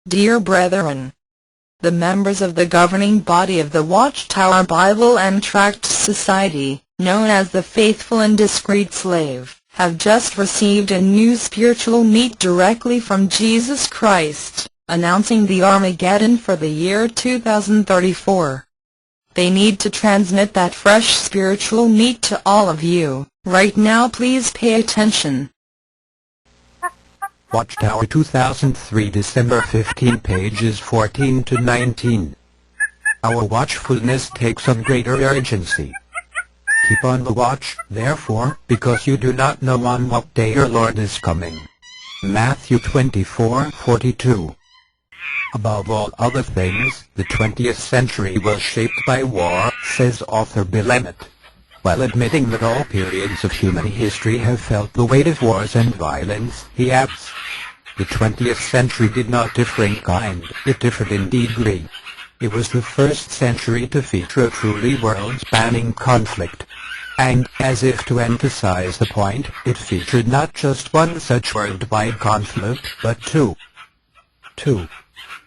Dear brethren, the members of the governing body of the Watchtower Bible and Tract Society, known as the Faithful and Discreet Slave, have just received a new spiritual meat directly from Jesus Christ, announcing the Armageddon for the year 2034. They need to transmit that fresh spiritual meat to all of you. Right now, please pay attention. Watchtower 2003 December 15 pages 14 to 19. Our watchfulness takes on greater urgency. Keep on the watch, therefore, because you do not know on what day your Lord is coming. Matthew 24:42. Above all other things, the 20th century was shaped by war, says author Bill Emmett. While admitting that all periods of human history have felt the weight of wars and violence, he adds, the 20th century did not differ in kind, it differed in degree. It was the first century to feature a truly world-spanning conflict. And, as if to emphasize the point, it featured not just one such worldwide conflict, but two.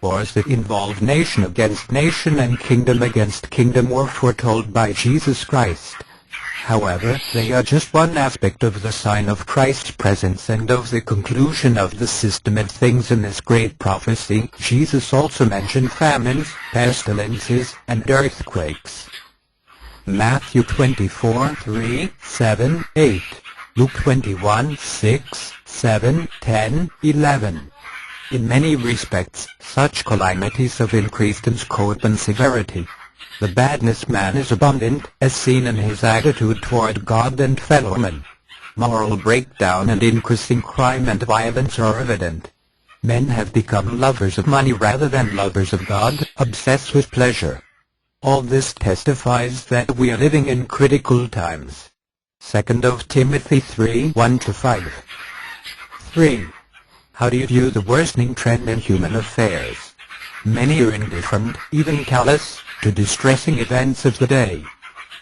Wars that involve nation against nation and kingdom against kingdom were foretold by Jesus Christ. However, they are just one aspect of the sign of Christ's presence and of the conclusion of the system of things in this great prophecy. Jesus also mentioned famines, pestilences, and earthquakes. Matthew 24:3, 7, 8, Luke 21:6, 7, 10, 11. In many respects, such calamities have increased in scope and severity. The badness man is abundant, as seen in his attitude toward God and fellow men. Moral breakdown and increasing crime and violence are evident. Men have become lovers of money rather than lovers of God, obsessed with pleasure. All this testifies that we are living in critical times. 2 Timothy 3:1-5. 3. How do you view the worsening trend in human affairs? Many are indifferent, even callous, to distressing events of the day.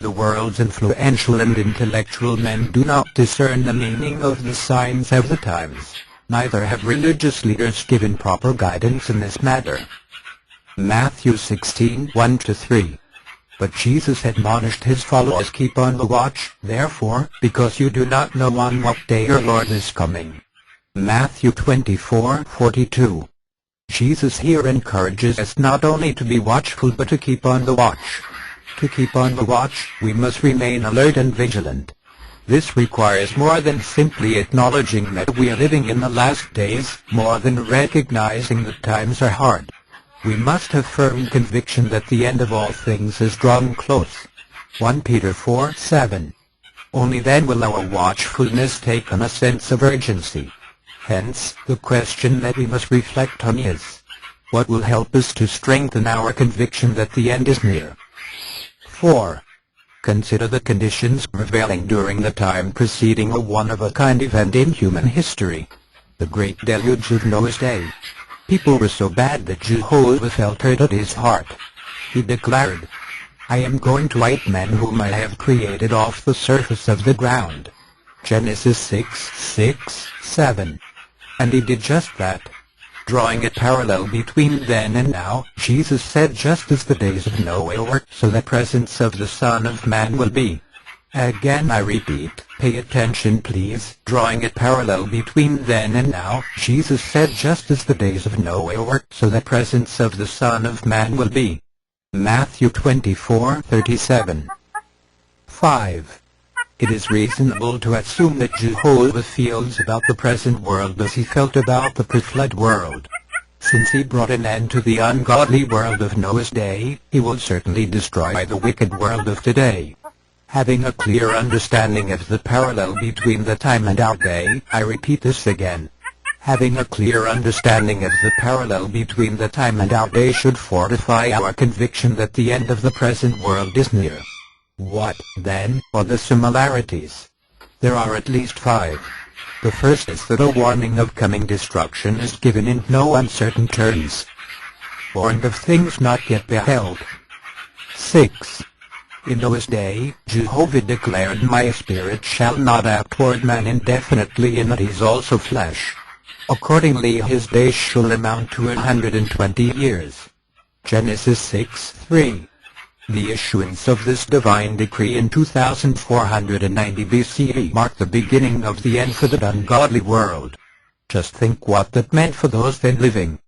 The world's influential and intellectual men do not discern the meaning of the signs of the times. Neither have religious leaders given proper guidance in this matter. Matthew 16:1-3. But Jesus admonished his followers, keep on the watch, therefore, because you do not know on what day your Lord is coming. Matthew 24:42. Jesus here encourages us not only to be watchful but to keep on the watch. To keep on the watch, we must remain alert and vigilant. This requires more than simply acknowledging that we are living in the last days, more than recognizing that times are hard. We must have firm conviction that the end of all things is drawn close. 1 Peter 4:7. Only then will our watchfulness take on a sense of urgency. Hence, the question that we must reflect on is, what will help us to strengthen our conviction that the end is near? 4. Consider the conditions prevailing during the time preceding a one-of-a-kind event in human history, the great deluge of Noah's day. People were so bad that Jehovah felt hurt at his heart. He declared, I am going to wipe men whom I have created off the surface of the ground. Genesis 6:6-7. And he did just that. Drawing a parallel between then and now, Jesus said just as the days of Noah were, so the presence of the Son of Man will be. Again I repeat, pay attention please. Drawing a parallel between then and now, Jesus said just as the days of Noah were, so the presence of the Son of Man will be. Matthew 24:37. 5. It is reasonable to assume that Jehovah feels about the present world as he felt about the pre-flood world. Since he brought an end to the ungodly world of Noah's day, he will certainly destroy the wicked world of today. Having a clear understanding of the parallel between the time and our day, I repeat this again. Having a clear understanding of the parallel between the time and our day should fortify our conviction that the end of the present world is near. What, then, are the similarities? There are at least 5. The first is that a warning of coming destruction is given in no uncertain terms. Warned of things not yet beheld. 6. In Noah's day, Jehovah declared, my spirit shall not act toward man indefinitely in that he is also flesh. Accordingly his days shall amount to 120 years. Genesis 6:3. The issuance of this divine decree in 2490 BCE marked the beginning of the end for the ungodly world. Just think what that meant for those then living.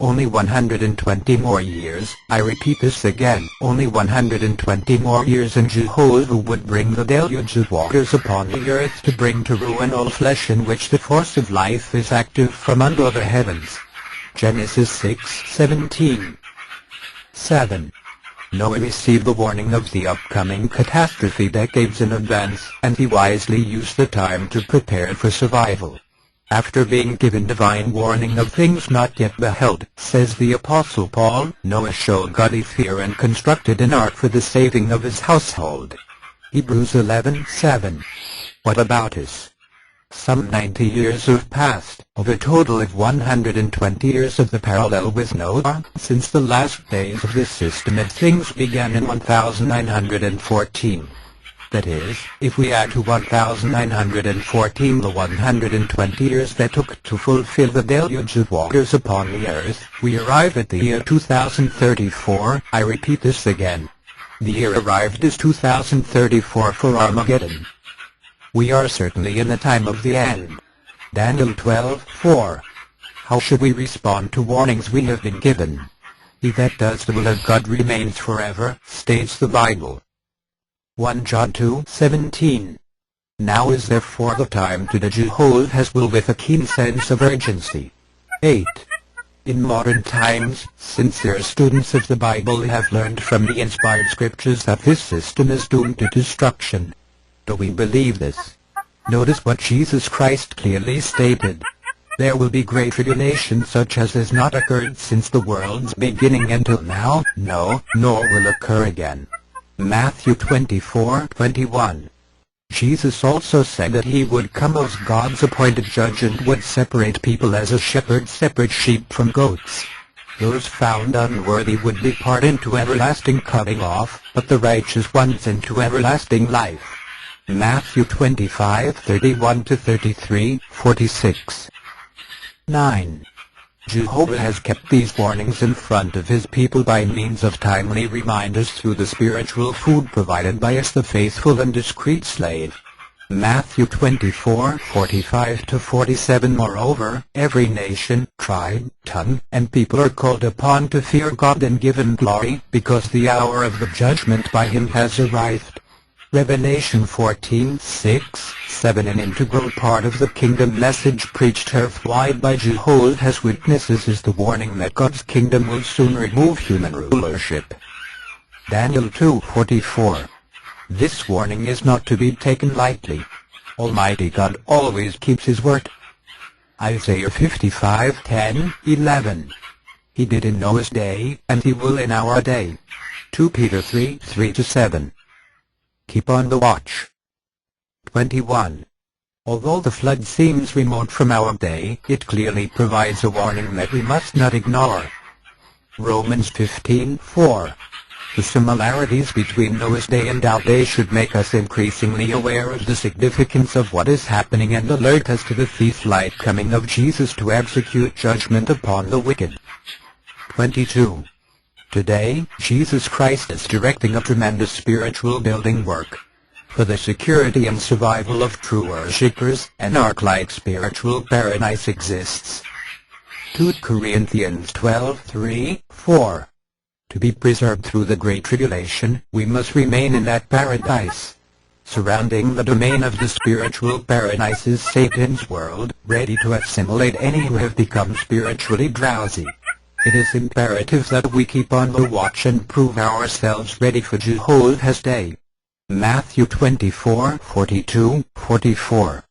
Only 120 more years, I repeat this again, only 120 more years and Jehovah would bring the deluge of waters upon the earth to bring to ruin all flesh in which the force of life is active from under the heavens. Genesis 6:17. 7. Noah received the warning of the upcoming catastrophe decades in advance, and he wisely used the time to prepare for survival. After being given divine warning of things not yet beheld, says the Apostle Paul, Noah showed godly fear and constructed an ark for the saving of his household. Hebrews 11:7. What about us? Some 90 years have passed, of a total of 120 years of the parallel with Noah, since the last days of this system and things began in 1914. That is, if we add to 1914 the 120 years that took to fulfill the deluge of waters upon the earth, we arrive at the year 2034. I repeat this again. The year arrived is 2034 for Armageddon. We are certainly in the time of the end. Daniel 12:4. How should we respond to warnings we have been given? He that does the will of God remains forever, states the Bible. 1 John 2:17. Now is therefore the time to do Jehovah's will with a keen sense of urgency. 8. In modern times, sincere students of the Bible have learned from the inspired scriptures that this system is doomed to destruction. Do we believe this? Notice what Jesus Christ clearly stated. There will be great tribulation such as has not occurred since the world's beginning until now, no, nor will occur again. Matthew 24:21. Jesus also said that he would come as God's appointed judge and would separate people as a shepherd separates sheep from goats. Those found unworthy would depart into everlasting cutting off, but the righteous ones into everlasting life. Matthew 25:31-33, 46. 9. Jehovah has kept these warnings in front of his people by means of timely reminders through the spiritual food provided by us, the faithful and discreet slave. Matthew 24:45-47. Moreover, every nation, tribe, tongue, and people are called upon to fear God and give him glory, because the hour of the judgment by him has arrived. Revelation 14:6-7. An integral part of the kingdom message preached earthwide by Jehovah's Witnesses is the warning that God's kingdom will soon remove human rulership. Daniel 2:44. This warning is not to be taken lightly. Almighty God always keeps his word. Isaiah 55:10-11. He did in Noah's day, and he will in our day. 2 Peter 3:3-7. Keep on the watch. 21. Although the flood seems remote from our day, it clearly provides a warning that we must not ignore. Romans 15:4. The similarities between Noah's day and our day should make us increasingly aware of the significance of what is happening and alert us to the thief-like coming of Jesus to execute judgment upon the wicked. 22. Today, Jesus Christ is directing a tremendous spiritual building work. For the security and survival of true worshippers, an ark-like spiritual paradise exists. 2 Corinthians 12:3-4. To be preserved through the Great Tribulation, we must remain in that paradise. Surrounding the domain of the spiritual paradise is Satan's world, ready to assimilate any who have become spiritually drowsy. It is imperative that we keep on the watch and prove ourselves ready for Jehovah's day. Matthew 24:42-44.